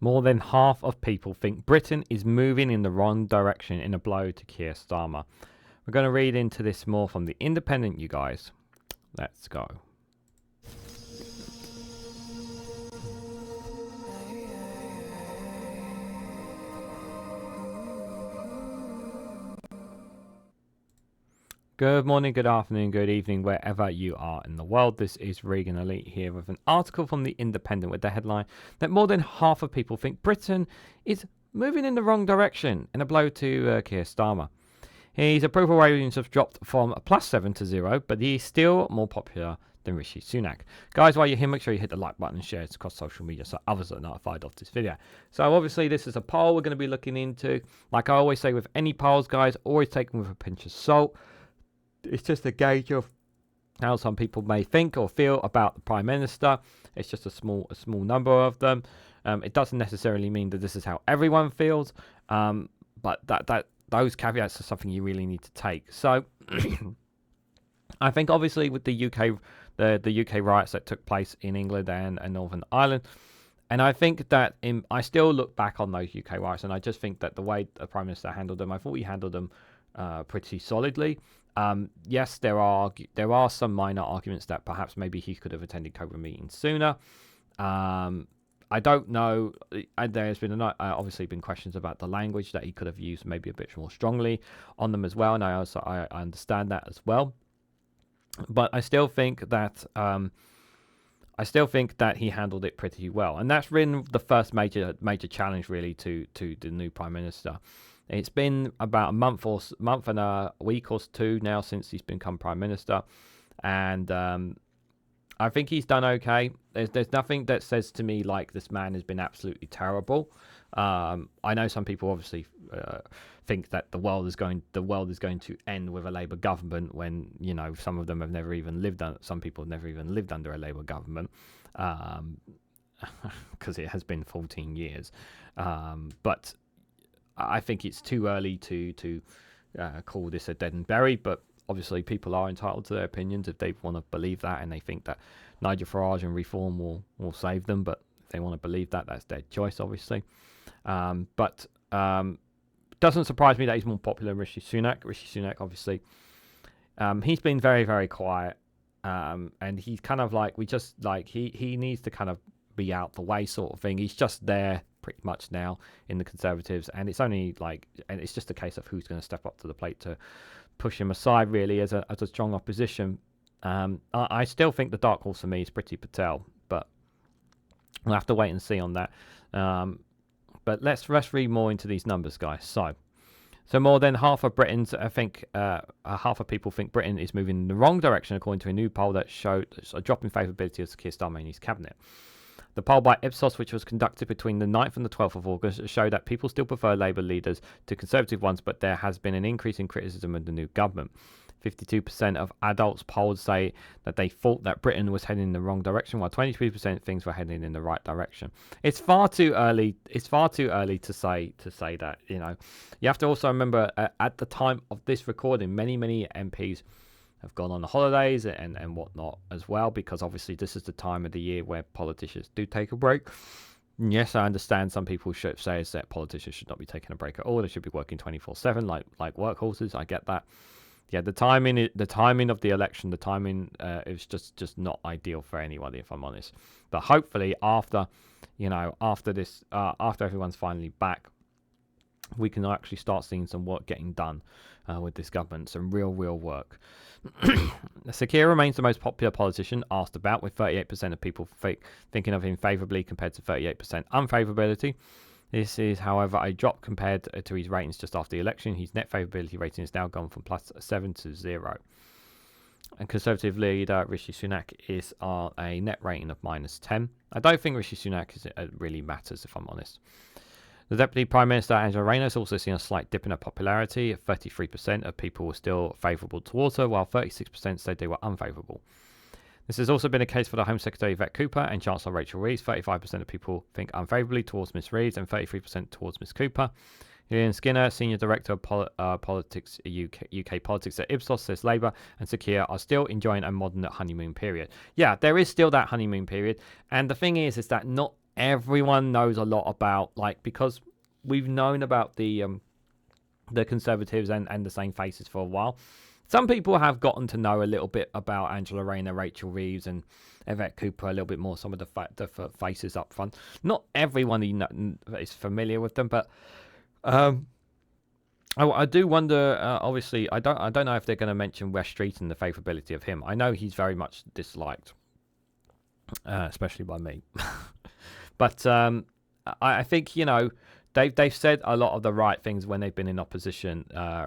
More than half of people think Britain is moving in the wrong direction in a blow to Keir Starmer. We're going to read into this more from The Independent, you guys. Let's go. Good morning, good afternoon, good evening, wherever you are in the world. This is Reganelite here with an article from The Independent with the headline that more than half of people think Britain is moving in the wrong direction in a blow to Keir Starmer. His approval ratings have dropped from +7 to 0, but he's still more popular than Rishi Sunak. Guys, while you're here, make sure you hit the like button and share it across social media so others are notified of this video. So obviously this is a poll we're going to be looking into. Like I always say with any polls, guys, always take them with a pinch of salt. It's just a gauge of how some people may think or feel about the Prime Minister. It's just a small number of them. It doesn't necessarily mean that this is how everyone feels, but those caveats are something you really need to take. So I think obviously with the UK, the UK riots that took place in England and Northern Ireland, and I think that I still look back on those UK riots, and I just think that the way the Prime Minister handled them, I thought he handled them pretty solidly. Yes, there are some minor arguments that perhaps maybe he could have attended Cobra meetings sooner. I don't know. There's been obviously been questions about the language that he could have used maybe a bit more strongly on them as well, and I understand that as well. But I still think that he handled it pretty well, and that's been the first major challenge really to the new Prime Minister. It's been about a month and a week or two now since he's become Prime Minister, and I think he's done okay. There's nothing that says to me like this man has been absolutely terrible. I know some people obviously think that the world is going to end with a Labour government when some of them have never even lived under. Some people have never even lived under a Labour government because it has been 14 years. But I think it's too early to call this a dead and buried, but obviously people are entitled to their opinions if they want to believe that and they think that Nigel Farage and reform will save them, but if they want to believe that, that's their choice, obviously. But doesn't surprise me that he's more popular than Rishi Sunak. Rishi Sunak, obviously, he's been very, very quiet, and he's kind of like, he needs to kind of be out the way sort of thing. He's just there pretty much now in the Conservatives, and it's just a case of who's going to step up to the plate to push him aside really as a strong opposition. I still think the dark horse for me is Priti Patel, but we'll have to wait and see on that. But let's read more into these numbers, guys. So more than half of Britons half of people think Britain is moving in the wrong direction, according to a new poll that showed a drop in favourability of Keir Starmer and his cabinet. The poll by Ipsos, which was conducted between the 9th and the 12th of August, showed that people still prefer Labour leaders to Conservative ones, but there has been an increase in criticism of the new government. 52% of adults polled say that they thought that Britain was heading in the wrong direction, while 23% things were heading in the right direction. It's far too early. It's far too early to say that. You have to also remember at the time of this recording, many MPs have gone on holidays and whatnot as well, because obviously this is the time of the year where politicians do take a break. Yes, I understand some people should say is that politicians should not be taking a break at all. They should be working 24/7 like workhorses. I get that. Yeah, the timing of the election, the timing is just not ideal for anybody, if I'm honest. But hopefully after everyone's finally back, we can actually start seeing some work getting done with this government, some real work. Sir Keir remains the most popular politician asked about, with 38% of people thinking of him favourably compared to 38% unfavourability. This is, however, a drop compared to his ratings just after the election. His net favourability rating has now gone from +7 to 0. And Conservative leader Rishi Sunak is a net rating of -10. I don't think Rishi Sunak really matters, if I'm honest. The Deputy Prime Minister, Angela Rayner, has also seen a slight dip in her popularity. 33% of people were still favourable towards her, while 36% said they were unfavourable. This has also been the case for the Home Secretary Yvette Cooper and Chancellor Rachel Reeves. 35% of people think unfavourably towards Ms Reeves and 33% towards Ms Cooper. Ian Skinner, Senior Director of Politics UK Politics at Ipsos, says Labour and Sir Keir are still enjoying a modern honeymoon period. Yeah, there is still that honeymoon period. And the thing is that not everyone knows a lot about, like, because we've known about the Conservatives and the same faces for a while. Some people have gotten to know a little bit about Angela Rayner, Rachel Reeves, and Yvette Cooper a little bit more. Some of the faces up front. Not everyone is familiar with them, but I do wonder. Obviously, I don't know if they're going to mention West Street and the favourability of him. I know he's very much disliked, especially by me. But I think, they've said a lot of the right things when they've been in opposition.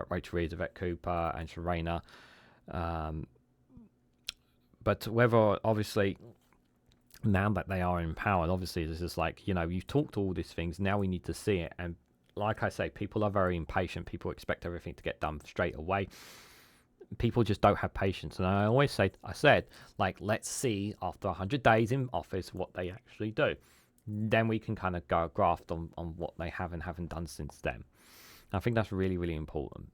Rachel Reeves, Yvette Cooper, Angela Rayner. But whether, obviously, now that they are in power, obviously it's just like, you've talked all these things, now we need to see it. And like I say, people are very impatient. People expect everything to get done straight away. People just don't have patience. And I always said, let's see after 100 days in office what they actually do. Then we can kind of go graft on what they have and haven't done since then. I think that's really, really important.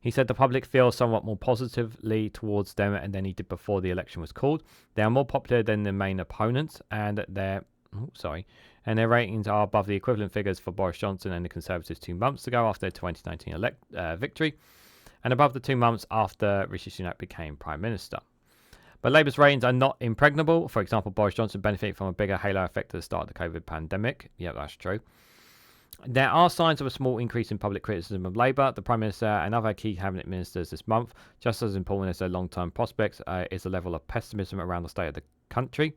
He said the public feels somewhat more positively towards them than he did before the election was called. They are more popular than the main opponents, and their ratings are above the equivalent figures for Boris Johnson and the Conservatives 2 months ago after their 2019 victory, and above the 2 months after Rishi Sunak became Prime Minister. But Labour's ratings are not impregnable. For example, Boris Johnson benefited from a bigger halo effect at the start of the COVID pandemic. Yeah, that's true. There are signs of a small increase in public criticism of Labour. The Prime Minister and other key cabinet ministers this month, just as important as their long-term prospects, is the level of pessimism around the state of the country.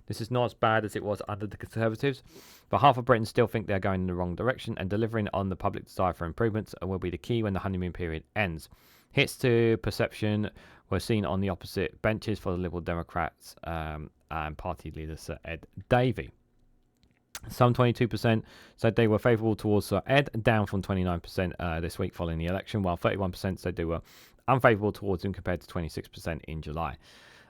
This is not as bad as it was under the Conservatives, but half of Britain still think they're going in the wrong direction, and delivering on the public desire for improvements will be the key when the honeymoon period ends. Hits to perception were seen on the opposite benches for the Liberal Democrats and party leader Sir Ed Davey. Some 22% said they were favourable towards Sir Ed, down from 29% this week following the election, while 31% said they were unfavourable towards him compared to 26% in July.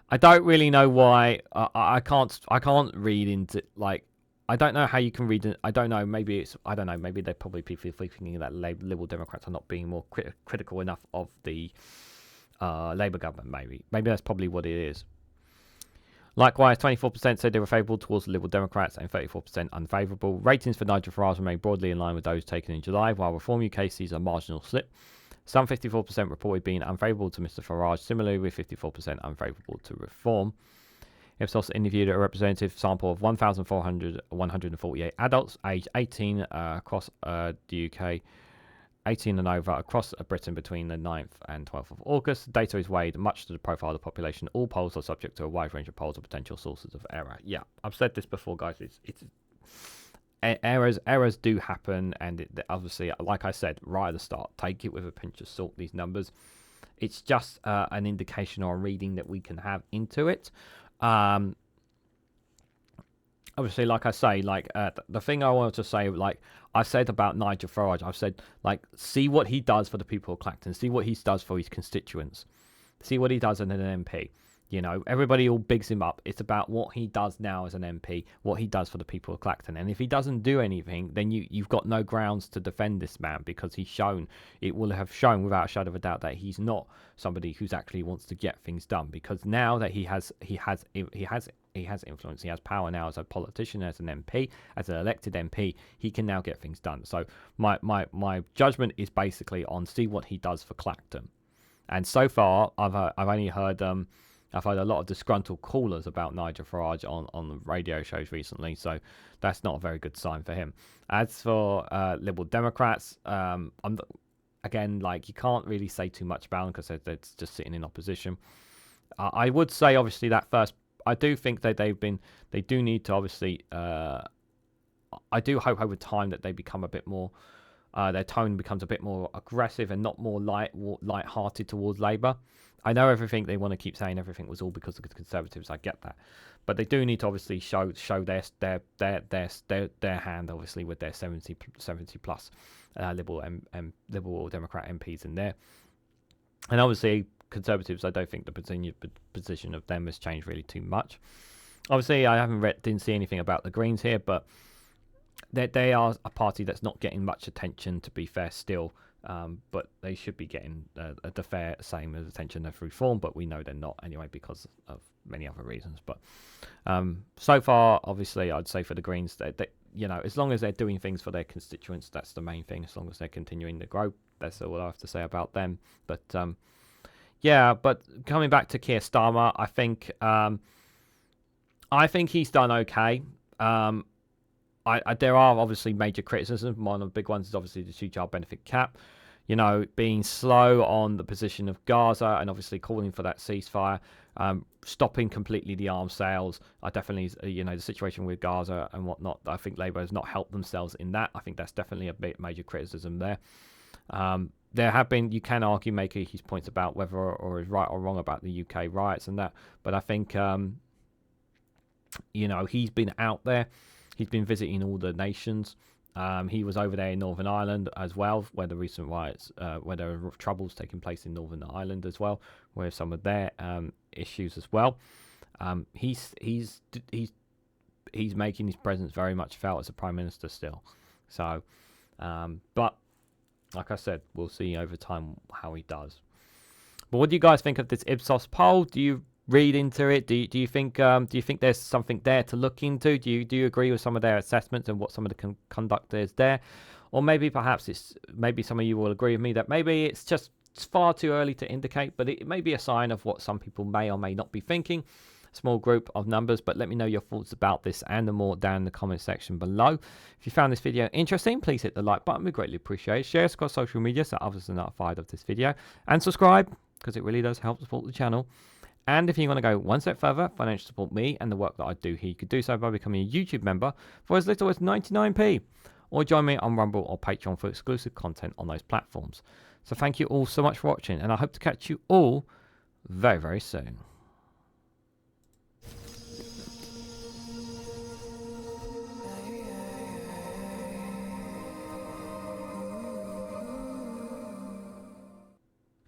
I don't really know why. I can't read into, I don't know how you can read it. I don't know. Maybe they're probably people thinking that Liberal Democrats are not being more critical enough of the Labour government. Maybe that's probably what it is. Likewise, 24% said they were favourable towards the Liberal Democrats and 34% unfavourable. Ratings for Nigel Farage remain broadly in line with those taken in July, while Reform UK sees a marginal slip. Some 54% reported being unfavourable to Mr Farage, similarly with 54% unfavourable to Reform. Ipsos interviewed a representative sample of 1,148 adults aged 18 across the UK, 18 and over across Britain between the 9th and 12th of August. Data is weighed much to the profile of the population. All polls are subject to a wide range of polls or potential sources of error. Yeah, I've said this before, guys. It's errors do happen, and obviously, like I said right at the start, take it with a pinch of salt. These numbers, it's just an indication or a reading that we can have into it. Obviously, like I say, the thing I wanted to say, I said about Nigel Farage, I've said, see what he does for the people of Clacton, see what he does for his constituents, see what he does as an MP. Everybody all bigs him up. It's about what he does now as an MP, what he does for the people of Clacton. And if he doesn't do anything, then you've got no grounds to defend this man, because it will have shown without a shadow of a doubt that he's not somebody who's actually wants to get things done. Because now that he has influence, he has power now as a politician, as an MP, as an elected MP, he can now get things done. So my judgment is basically on see what he does for Clacton. And so far, I've only heard I've heard a lot of disgruntled callers about Nigel Farage on the radio shows recently, so that's not a very good sign for him. As for Liberal Democrats, again, you can't really say too much about them because they're just sitting in opposition. I would say, obviously, that first, I do think that they do need to, obviously, I do hope over time that they become a bit more, their tone becomes a bit more aggressive and not more light-hearted towards Labour. I know everything they want to keep saying everything was all because of the Conservatives. I get that, but they do need to obviously show their hand, obviously, with their 70 plus Liberal Democrat MPs in there. And obviously Conservatives, I don't think the position of them has changed really too much. Obviously, I didn't see anything about the Greens here, but they are a party that's not getting much attention, to be fair, still. But they should be getting the fair same as attention as Reform, but we know they're not anyway because of many other reasons. But so far, obviously, I'd say for the Greens, they, you know, as long as they're doing things for their constituents, that's the main thing. As long as they're continuing to grow, that's all I have to say about them. But yeah, but coming back to Keir Starmer, I think he's done okay. There are obviously major criticisms. One of the big ones is obviously the 2-child benefit cap. You know, being slow on the position of Gaza and obviously calling for that ceasefire, stopping completely the arms sales. I definitely, you know, the situation with Gaza and whatnot, I think Labour has not helped themselves in that. I think that's definitely a major criticism there. There have been, you can argue, make his points about whether or is right or wrong about the UK riots and that, but I think, you know, he's been out there. He's been visiting all the nations. He was over there in Northern Ireland as well, where the recent riots, where there are troubles taking place in Northern Ireland as well, where some of their issues as well. He's making his presence very much felt as a Prime Minister still. So, but like I said, we'll see over time how he does. But what do you guys think of this Ipsos poll? Do you read into it? Do you think there's something there to look into? Do you agree with some of their assessments and what some of the conduct is there, or maybe perhaps maybe some of you will agree with me that maybe it's far too early to indicate, but it may be a sign of what some people may or may not be thinking. Small group of numbers, but let me know your thoughts about this and the more down in the comment section below. If you found this video interesting, please hit the like button. We greatly appreciate it. Share it across social media so others are notified of this video, and subscribe because it really does help support the channel. And if you want to go one step further, financially support me and the work that I do here, you could do so by becoming a YouTube member for as little as 99p, or join me on Rumble or Patreon for exclusive content on those platforms. So thank you all so much for watching, and I hope to catch you all very, very soon.